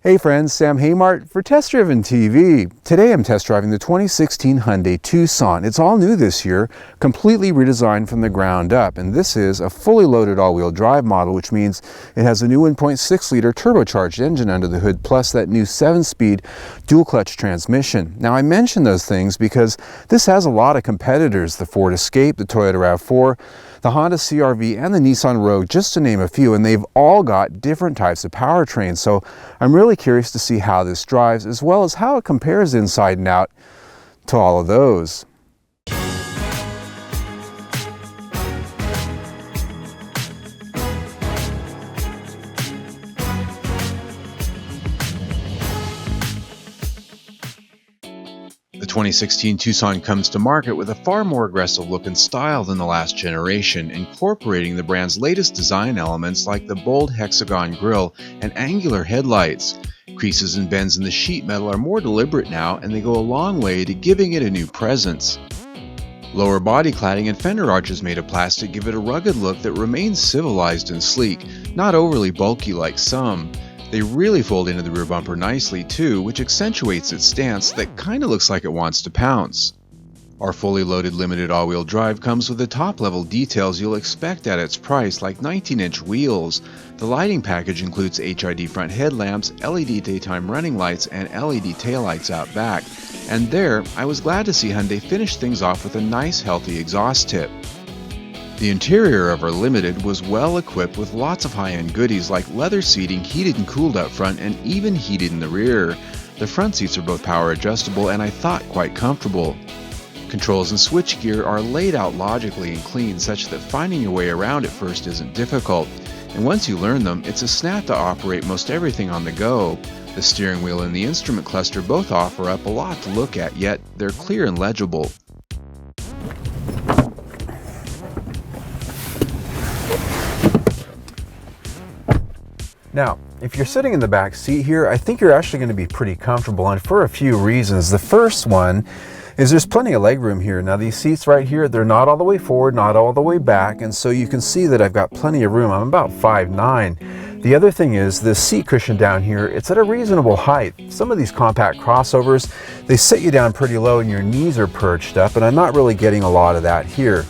Hey friends, Sam Haymart for Test Driven TV. Today I'm test driving the 2016 Hyundai Tucson. It's all new this year, completely redesigned from the ground up, and this is a fully loaded all-wheel drive model, which means it has a new 1.6-liter turbocharged engine under the hood, plus that new 7-speed dual-clutch transmission. Now I mention those things because this has a lot of competitors: the Ford Escape, the Toyota RAV4, the Honda CR-V, and the Nissan Rogue, just to name a few, and they've all got different types of powertrains. So I'm really curious to see how this drives, as well as how it compares inside and out to all of those. The 2016 Tucson comes to market with a far more aggressive look and style than the last generation, incorporating the brand's latest design elements like the bold hexagon grille and angular headlights. Creases and bends in the sheet metal are more deliberate now, and they go a long way to giving it a new presence. Lower body cladding and fender arches made of plastic give it a rugged look that remains civilized and sleek, not overly bulky like some. They really fold into the rear bumper nicely too, which accentuates its stance that kinda looks like it wants to pounce. Our fully loaded limited all-wheel drive comes with the top-level details you'll expect at its price, like 19-inch wheels. The lighting package includes HID front headlamps, LED daytime running lights, and LED taillights out back. And there, I was glad to see Hyundai finish things off with a nice, healthy exhaust tip. The interior of our Limited was well equipped with lots of high-end goodies like leather seating, heated and cooled up front, and even heated in the rear. The front seats are both power adjustable and I thought quite comfortable. Controls and switchgear are laid out logically and clean, such that finding your way around at first isn't difficult. And once you learn them, it's a snap to operate most everything on the go. The steering wheel and the instrument cluster both offer up a lot to look at, yet they're clear and legible. Now, if you're sitting in the back seat here, I think you're actually going to be pretty comfortable, and for a few reasons. The first one is there's plenty of legroom here. Now these seats right here, they're not all the way forward, not all the way back, and so you can see that I've got plenty of room. I'm about 5'9". The other thing is this seat cushion down here, it's at a reasonable height. Some of these compact crossovers, they sit you down pretty low and your knees are perched up, and I'm not really getting a lot of that here.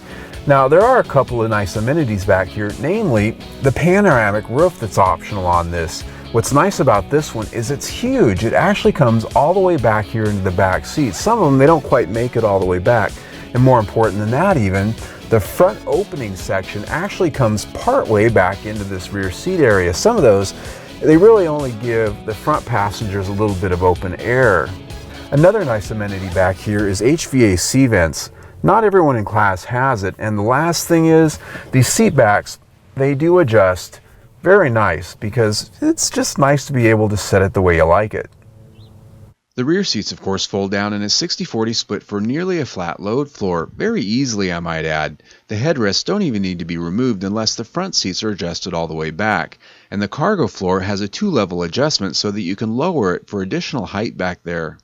Now there are a couple of nice amenities back here, namely the panoramic roof that's optional on this. What's nice about this one is it's huge. It actually comes all the way back here into the back seat. Some of them, they don't quite make it all the way back. And more important than that even, the front opening section actually comes part way back into this rear seat area. Some of those, they really only give the front passengers a little bit of open air. Another nice amenity back here is HVAC vents. Not everyone in class has it, and the last thing is these seat backs, they do adjust very nice because it's just nice to be able to set it the way you like it. The rear seats of course fold down in a 60-40 split for nearly a flat load floor, very easily I might add. The headrests don't even need to be removed unless the front seats are adjusted all the way back, and the cargo floor has a 2-level adjustment so that you can lower it for additional height back there.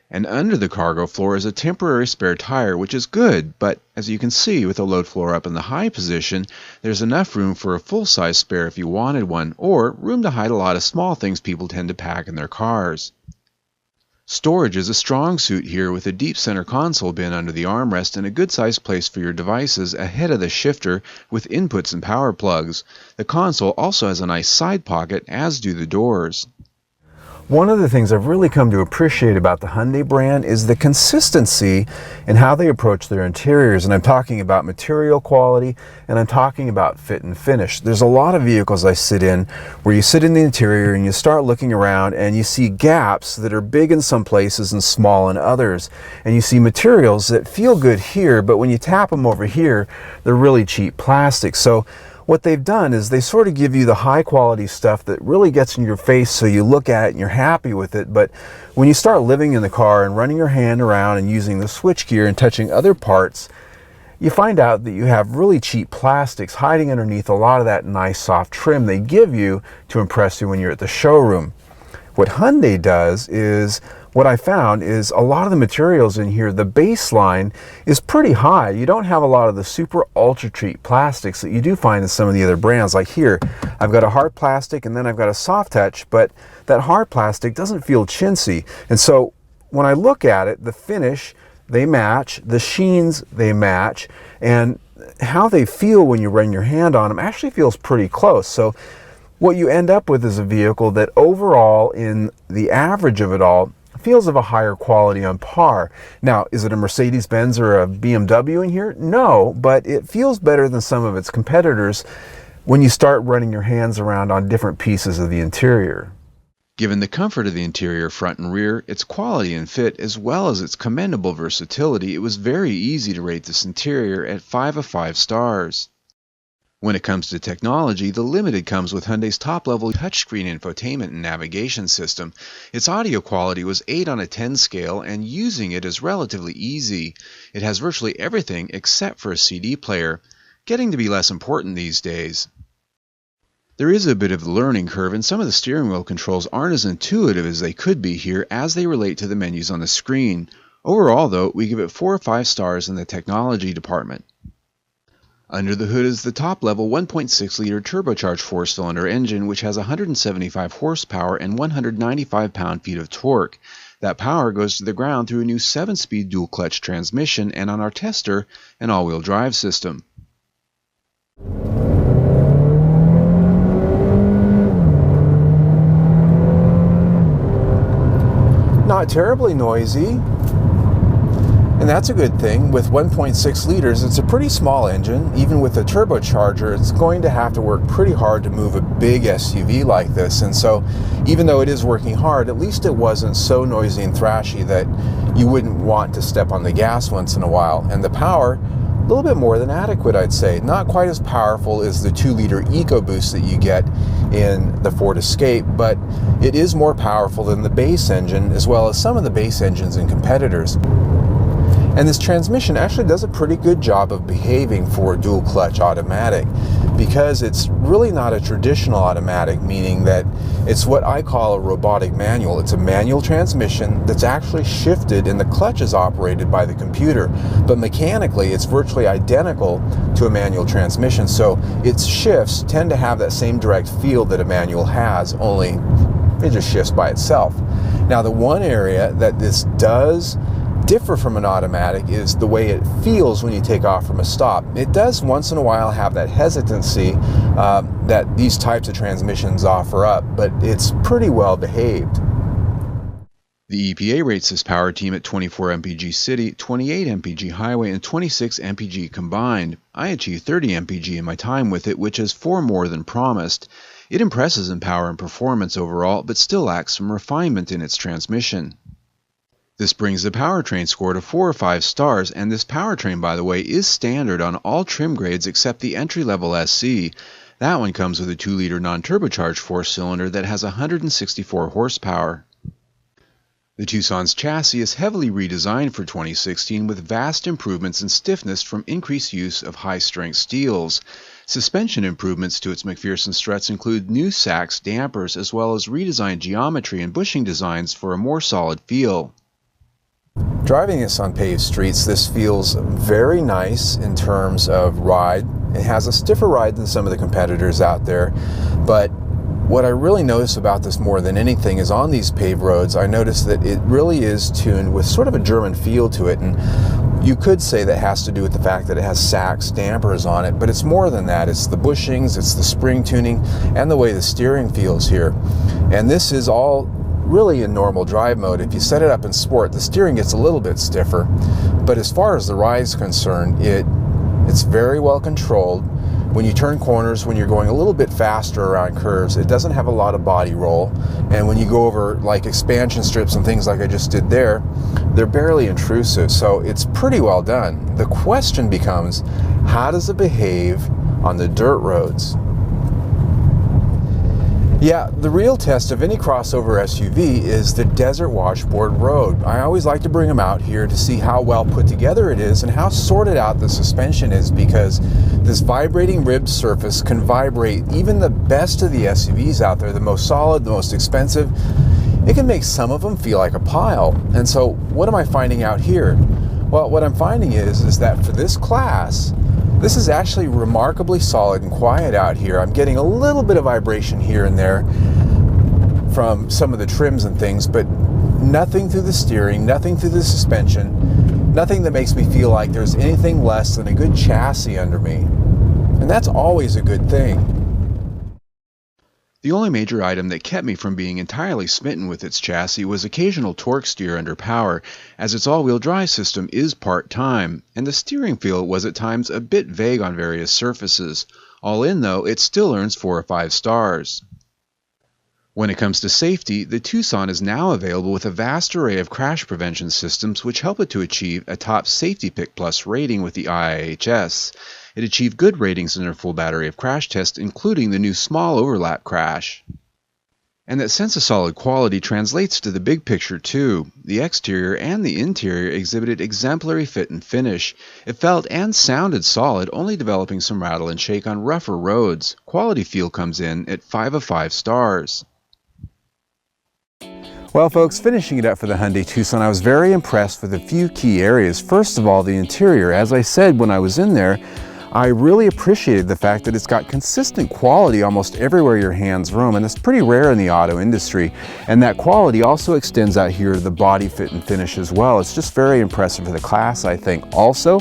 And under the cargo floor is a temporary spare tire, which is good, but as you can see with the load floor up in the high position, there's enough room for a full-size spare if you wanted one, or room to hide a lot of small things people tend to pack in their cars. Storage is a strong suit here with a deep center console bin under the armrest and a good-sized place for your devices ahead of the shifter with inputs and power plugs. The console also has a nice side pocket, as do the doors. One of the things I've really come to appreciate about the Hyundai brand is the consistency in how they approach their interiors, and I'm talking about material quality and I'm talking about fit and finish. There's a lot of vehicles I sit in where you sit in the interior and you start looking around and you see gaps that are big in some places and small in others, and you see materials that feel good here, but when you tap them over here, they're really cheap plastic. So what they've done is they sort of give you the high quality stuff that really gets in your face so you look at it and you're happy with it, but when you start living in the car and running your hand around and using the switchgear and touching other parts, you find out that you have really cheap plastics hiding underneath a lot of that nice soft trim they give you to impress you when you're at the showroom. What Hyundai does is what I found is a lot of the materials in here, the baseline is pretty high. You don't have a lot of the super ultra treat plastics that you do find in some of the other brands. Like here, I've got a hard plastic and then I've got a soft touch, but that hard plastic doesn't feel chintzy. And so when I look at it, the finish, they match, the sheens, they match, and how they feel when you run your hand on them actually feels pretty close. So what you end up with is a vehicle that overall, in the average of it all, feels of a higher quality on par. Now, is it a Mercedes-Benz or a BMW in here? No, but it feels better than some of its competitors when you start running your hands around on different pieces of the interior. Given the comfort of the interior front and rear, its quality and fit, as well as its commendable versatility, it was very easy to rate this interior at 5 of 5 stars. When it comes to technology, the Limited comes with Hyundai's top-level touchscreen infotainment and navigation system. Its audio quality was 8 on a 10 scale, and using it is relatively easy. It has virtually everything except for a CD player, getting to be less important these days. There is a bit of a learning curve, and some of the steering wheel controls aren't as intuitive as they could be here as they relate to the menus on the screen. Overall, though, we give it 4 or 5 stars in the technology department. Under the hood is the top-level 1.6-liter turbocharged 4-cylinder engine, which has 175 horsepower and 195 pound-feet of torque. That power goes to the ground through a new 7-speed dual-clutch transmission and, on our tester, an all-wheel drive system. Not terribly noisy. And that's a good thing. With 1.6 liters, it's a pretty small engine. Even with a turbocharger, it's going to have to work pretty hard to move a big SUV like this. And so, even though it is working hard, at least it wasn't so noisy and thrashy that you wouldn't want to step on the gas once in a while. And the power, a little bit more than adequate, I'd say. Not quite as powerful as the 2-liter EcoBoost that you get in the Ford Escape, but it is more powerful than the base engine, as well as some of the base engines in competitors. And this transmission actually does a pretty good job of behaving for a dual clutch automatic, because it's really not a traditional automatic, meaning that it's what I call a robotic manual. It's a manual transmission that's actually shifted and the clutch is operated by the computer. But mechanically, it's virtually identical to a manual transmission. So its shifts tend to have that same direct feel that a manual has, only it just shifts by itself. Now, the one area that this does differ from an automatic is the way it feels when you take off from a stop. It does once in a while have that hesitancy that these types of transmissions offer up, but it's pretty well behaved. The EPA rates this power team at 24 mpg city, 28 mpg highway, and 26 mpg combined. I achieved 30 mpg in my time with it, which is 4 more than promised. It impresses in power and performance overall, but still lacks some refinement in its transmission. This brings the powertrain score to 4 or 5 stars, and this powertrain, by the way, is standard on all trim grades except the entry-level SC. That one comes with a 2-liter non-turbocharged 4-cylinder that has 164 horsepower. The Tucson's chassis is heavily redesigned for 2016 with vast improvements in stiffness from increased use of high-strength steels. Suspension improvements to its McPherson struts include new Sachs dampers as well as redesigned geometry and bushing designs for a more solid feel. Driving this on paved streets, this feels very nice in terms of ride. It has a stiffer ride than some of the competitors out there, but what I really notice about this more than anything is on these paved roads, I notice that it really is tuned with sort of a German feel to it, and you could say that has to do with the fact that it has Sachs dampers on it, but it's more than that. It's the bushings, it's the spring tuning, and the way the steering feels here. And this is all really in normal drive mode. If you set it up in sport, the steering gets a little bit stiffer, but as far as the ride is concerned, it's very well controlled. When you turn corners, when you're going a little bit faster around curves, it doesn't have a lot of body roll, and when you go over like expansion strips and things like I just did there, they're barely intrusive, so it's pretty well done. The question becomes, how does it behave on the dirt roads? Yeah, the real test of any crossover SUV is the desert washboard road. I always like to bring them out here to see how well put together it is and how sorted out the suspension is, because this vibrating ribbed surface can vibrate even the best of the SUVs out there, the most solid, the most expensive. it can make some of them feel like a pile. And so what am I finding out here? Well, what I'm finding is that for this class, this is actually remarkably solid and quiet out here. I'm getting a little bit of vibration here and there from some of the trims and things, but nothing through the steering, nothing through the suspension, nothing that makes me feel like there's anything less than a good chassis under me. And that's always a good thing. The only major item that kept me from being entirely smitten with its chassis was occasional torque steer under power, as its all-wheel drive system is part-time, and the steering feel was at times a bit vague on various surfaces. All in though, it still earns 4 or 5 stars. When it comes to safety, the Tucson is now available with a vast array of crash prevention systems which help it to achieve a top Safety Pick Plus rating with the IIHS. It achieved good ratings in their full battery of crash tests, including the new small overlap crash. And that sense of solid quality translates to the big picture too. The exterior and the interior exhibited exemplary fit and finish. It felt and sounded solid, only developing some rattle and shake on rougher roads. Quality feel comes in at 5 of 5 stars. Well folks, finishing it up for the Hyundai Tucson, I was very impressed with a few key areas. First of all, the interior. As I said when I was in there, I really appreciated the fact that it's got consistent quality almost everywhere your hands roam, and it's pretty rare in the auto industry. And that quality also extends out here to the body fit and finish as well. It's just very impressive for the class, I think. Also,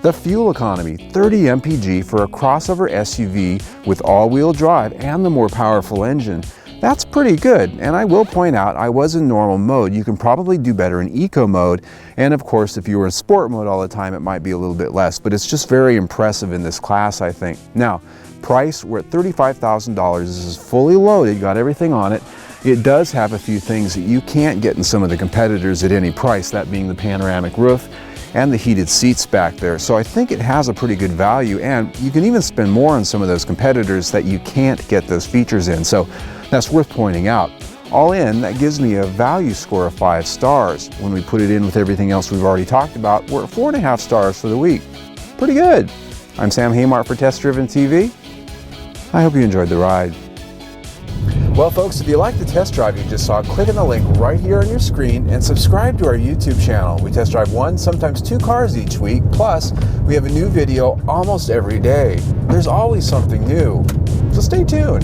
the fuel economy, 30 mpg for a crossover SUV with all-wheel drive and the more powerful engine. That's pretty good, and I will point out I was in normal mode. You can probably do better in eco mode, and of course if you were in sport mode all the time it might be a little bit less, but it's just very impressive in this class, I think. Now, price, we're at $35,000. This is fully loaded, got everything on it. It does have a few things that you can't get in some of the competitors at any price, that being the panoramic roof and the heated seats back there. So I think it has a pretty good value, and you can even spend more on some of those competitors that you can't get those features in. So that's worth pointing out. All in, that gives me a value score of 5 stars. When we put it in with everything else we've already talked about, we're at 4.5 stars for the week. Pretty good. I'm Sam Haymart for Test Driven TV. I hope you enjoyed the ride. Well folks, if you like the test drive you just saw, click on the link right here on your screen and subscribe to our YouTube channel. We test drive 1, sometimes 2 cars each week, plus we have a new video almost every day. There's always something new, so stay tuned.